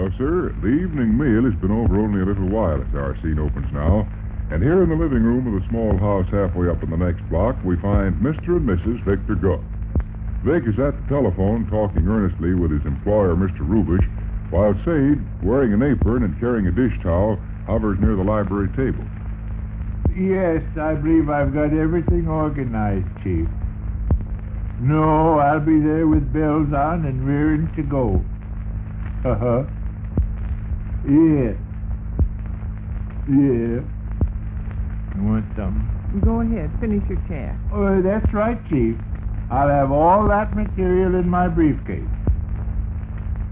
Well, sir, the evening meal has been over only a little while as our scene opens now. And here in the living room of the small house halfway up in the next block, we find Mr. and Mrs. Victor Gook. Vic is at the telephone talking earnestly with his employer, Mr. Rubish, while Sade, wearing an apron and carrying a dish towel, hovers near the library table. Yes, I believe I've got everything organized, Chief. No, I'll be there with bells on and rearing to go. Uh-huh. Yeah. Yeah. You want something? Go ahead, finish your chat. Oh, that's right, Chief. I'll have all that material in my briefcase.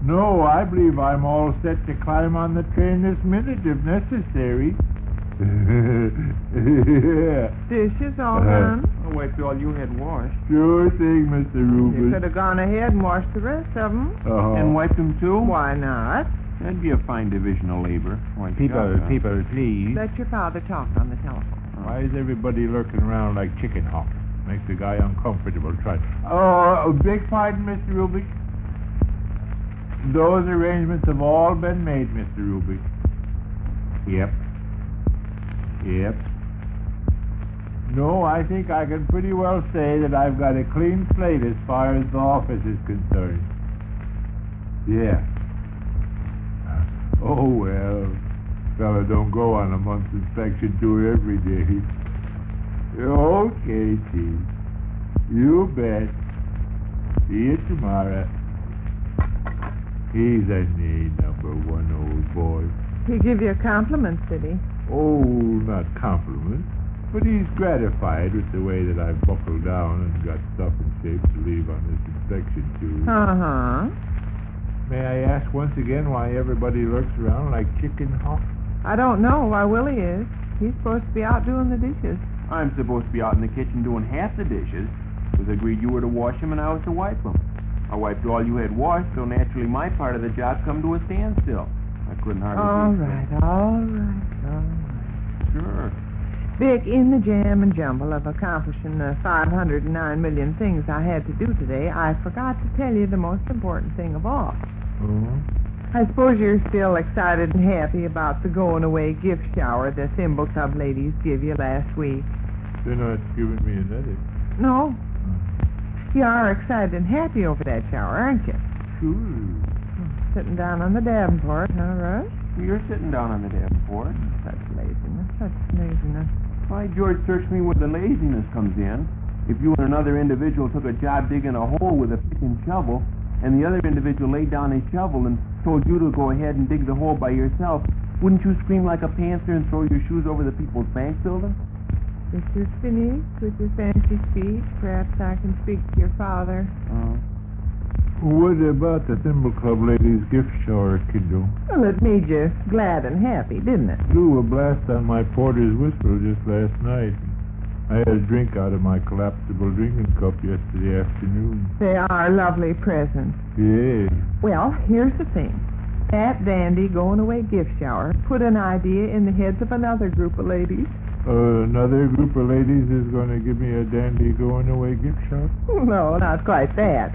No, I believe I'm all set to climb on the train this minute if necessary. Yeah. Dishes all done? I'll wipe all you had washed. Sure thing, Mr. You Rubin. could have gone ahead and washed the rest of them. And wiped them too? Why not? That'd be a fine division of labor. Why, People, please. Let your father talk on the telephone. Why is everybody lurking around like chicken hawks? Makes the guy uncomfortable. Try. Oh, big pardon, Mr. Rubik. Those arrangements have all been made, Mr. Rubik. Yep. No, I think I can pretty well say that I've got a clean slate as far as the office is concerned. Yeah. Oh, well, fella don't go on a month's inspection tour every day. Okay, Chief. You bet. See you tomorrow. He's a number one old boy. He give you a compliment, did he? Oh, not compliments, but he's gratified with the way that I've buckled down and got stuff in shape to leave on this inspection tour. Uh-huh. May I ask once again why everybody lurks around like chicken hawks? I don't know why Willie is. He's supposed to be out doing the dishes. I'm supposed to be out in the kitchen doing half the dishes. It was agreed you were to wash them and I was to wipe them. I wiped all you had washed, so naturally my part of the job come to a standstill. I couldn't hardly... All right. Sure. Vic, in the jam and jumble of accomplishing the 509 million things I had to do today, I forgot to tell you the most important thing of all. Oh? I suppose you're still excited and happy about the going-away gift shower the Thimble Club ladies give you last week. They're not giving me another. No. You are excited and happy over that shower, aren't you? Sure. Sitting down on the Davenport, huh, Russ? You're sitting down on the Davenport. Such laziness. Why, George, search me where the laziness comes in. If you and another individual took a job digging a hole with a pick and shovel, and the other individual laid down his shovel and told you to go ahead and dig the hole by yourself, wouldn't you scream like a panther and throw your shoes over the People's Bank building? This is finished with your fancy speech. Perhaps I can speak to your father. What about the Thimble Club ladies' gift shower, kiddo? Well, it made you glad and happy, didn't it? Blew a blast on my porter's whistle just last night. I had a drink out of my collapsible drinking cup yesterday afternoon. They are lovely presents. Yeah. Well, here's the thing. That dandy going-away gift shower put an idea in the heads of another group of ladies. Another group of ladies is going to give me a dandy going-away gift shower? No, not quite that.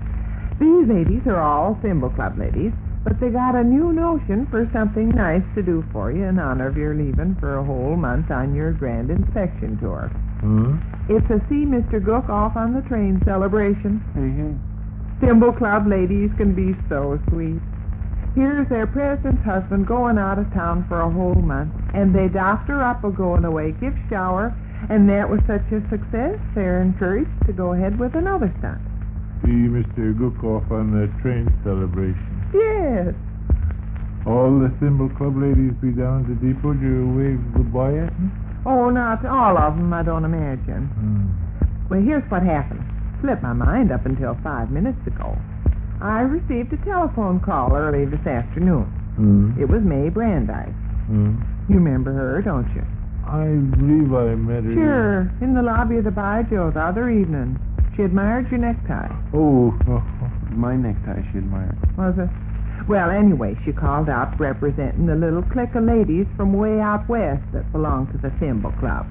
These ladies are all Thimble Club ladies, but they got a new notion for something nice to do for you in honor of your leaving for a whole month on your grand inspection tour. Huh? It's a See Mr. Gook Off on the Train celebration. Hey. Thimble Club ladies can be so sweet. Here's their president's husband going out of town for a whole month, and they doffed her up a going-away gift shower, and that was such a success, they're encouraged to go ahead with another stunt. See Mr. Gook off on the train celebration. Yes. All the Thimble Club ladies be down at the depot to wave goodbye at me? Oh, not all of them, I don't imagine. Well, here's what happened. Slipped my mind up until 5 minutes ago. I received a telephone call early this afternoon. It was May Brandeis. You remember her, don't you? I believe I met her. Sure, in the lobby of the Bijou the other evening. She admired your necktie. Oh. My necktie she admired. Was it? Well, anyway, she called out representing the little clique of ladies from way out west that belong to the Thimble Club.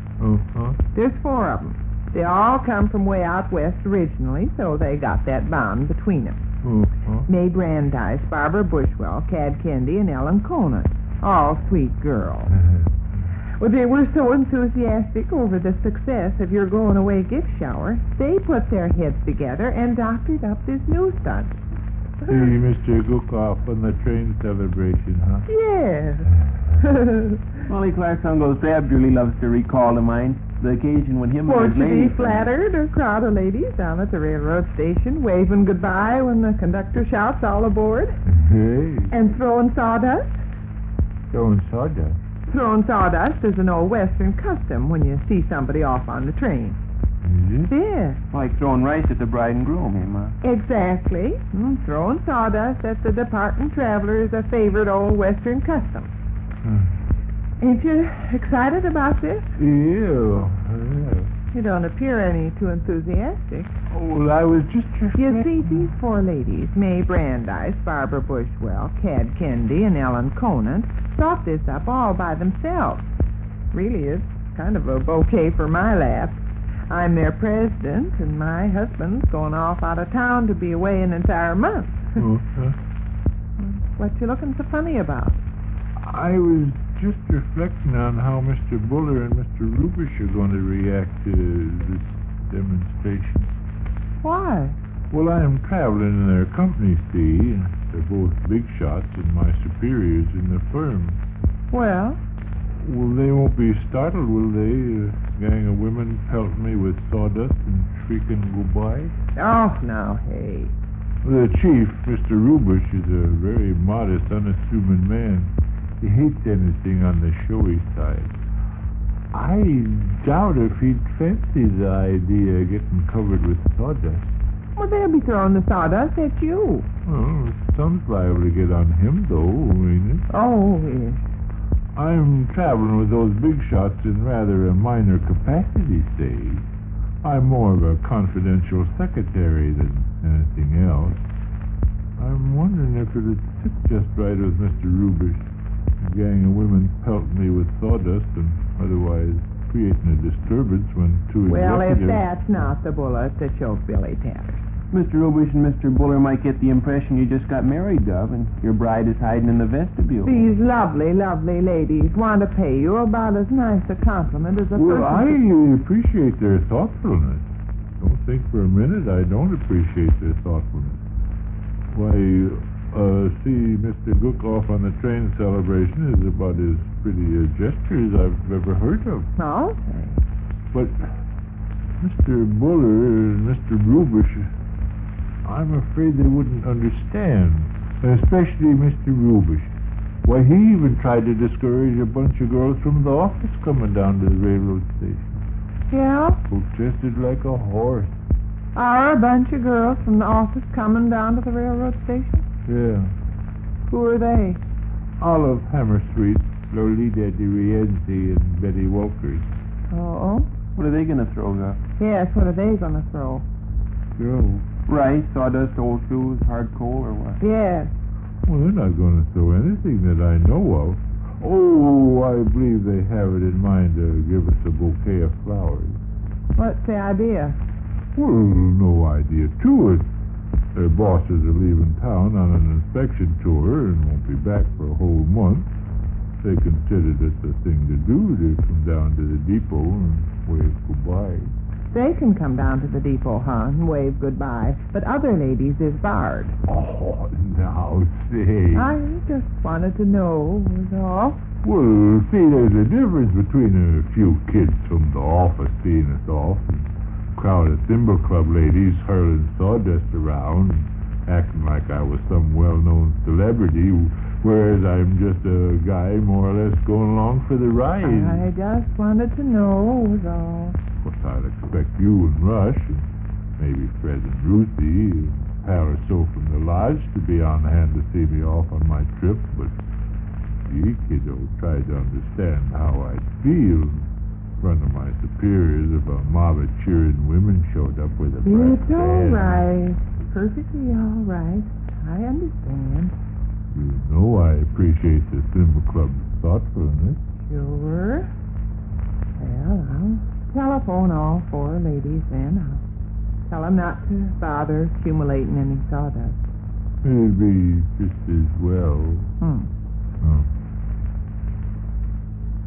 There's 4 of them. They all come from way out west originally, so they got that bond between them. May Brandeis, Barbara Bushwell, Cad Kendi, and Ellen Conant. All sweet girls. Well, they were so enthusiastic over the success of your going-away gift shower, they put their heads together and doctored up this new stunt. See Mr. Gook off on the train celebration, huh? Yes. Molly Clark's Uncle Zeb really loves to recall to mind the occasion when him and Won't his you lady be flattered, a crowd of ladies down at the railroad station waving goodbye when the conductor shouts all aboard? Hey, And throwing sawdust? throwing sawdust. Throwing sawdust is an old Western custom when you see somebody off on the train. Is it? Yes, like throwing rice at the bride and groom, eh, Ma? exactly. Throwing sawdust at the departing traveler is a favorite old Western custom. Ain't you excited about this? Yeah. You don't appear any too enthusiastic. Oh, well, I was just... You see, these four ladies, May Brandeis, Barbara Bushwell, Cad Kendi, and Ellen Conant, thought this up all by themselves. Really, it's kind of a bouquet for my laugh. I'm their president, and my husband's going off out of town to be away an entire month. What you looking so funny about? I was just reflecting on how Mr. Buller and Mr. Rubish are going to react to this demonstration. Why? Well, I am traveling in their company, see, and they're both big shots and my superiors in the firm. Well, They won't be startled, will they? A gang of women pelting me with sawdust and shrieking goodbye? oh, now, hey. The chief, Mr. Rubish, is a very modest, unassuming man. He hates anything on the showy side. I doubt if he'd fancy the idea of getting covered with sawdust. Well, they'll be throwing the sawdust at you. Well, some's liable to get on him, though, ain't it? Oh, yes. I'm traveling with those big shots in rather a minor capacity, say. I'm more of a confidential secretary than anything else. I'm wondering if it'd sit just right with Mr. Rubish. A gang of women pelting me with sawdust and otherwise creating a disturbance when two Well, if executives... that's not the bullet that choked Billy Tatter. Mr. Rubish and Mr. Buller might get the impression you just got married, Gov, and your bride is hiding in the vestibule. These lovely, lovely ladies want to pay you about as nice a compliment as a Well, I person... appreciate their thoughtfulness. Don't think for a minute I don't appreciate their thoughtfulness. Why, see Mr. Gook off on the train celebration is about as pretty a gesture as I've ever heard of. Okay. But Mr. Buller and Mr. Rubish, I'm afraid they wouldn't understand, especially Mr. Rubish. Why, he even tried to discourage a bunch of girls from the office coming down to the railroad station. Yeah? Protested like a horse. Are a bunch of girls from the office coming down to the railroad station? Yeah. Who are they? Olive Hammersweet, Lolita de Rienzi, and Betty Walkers. Oh? What are they going to throw, Gov? Yes, what are they going to throw? Girls. Rice, sawdust, old shoes, hard coal, or what? Yes. Well, they're not going to throw anything that I know of. Oh, I believe they have it in mind to give us a bouquet of flowers. What's the idea? Well, no idea to it. Their bosses are leaving town on an inspection tour and won't be back for a whole month. They considered it the thing to do to come down to the depot and wave goodbye. They can come down to the depot, huh, and wave goodbye, but other ladies is barred. Oh, now, say. I just wanted to know, was all. Well, see, there's a difference between a few kids from the office seeing us off and a crowd of Thimble Club ladies hurling sawdust around and acting like I was some well-known celebrity, whereas I'm just a guy more or less going along for the ride. I just wanted to know, was all. Of course, I'd expect you and Rush, and maybe Fred and Ruthie, and a pal or so from the lodge to be on hand to see me off on my trip, but you, kiddo, try to understand how I'd feel in front of my superiors if a mob of cheering women showed up with a brass It's all band. right. Perfectly all right. I understand. You know I appreciate the Thimble Club's thoughtfulness. Sure. Well, I'll telephone all four ladies then. I'll tell them not to bother accumulating any sawdust. It'll be just as well. Oh.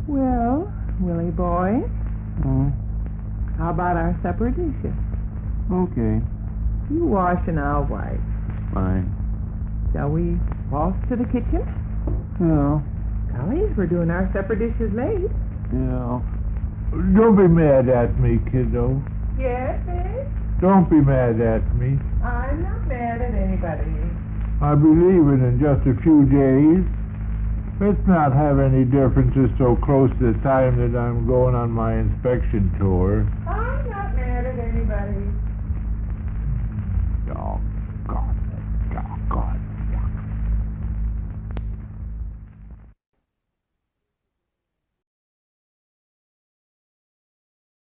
Well, Willie boy, how about our supper dishes? Okay. You wash and I'll wipe. Fine. Shall we waltz to the kitchen? Yeah. Golly, we're doing our supper dishes late. Yeah. Don't be mad at me, kiddo. Yes, eh? Don't be mad at me. I'm not mad at anybody. I'll be leaving in just a few days. Let's not have any differences so close to the time that I'm going on my inspection tour.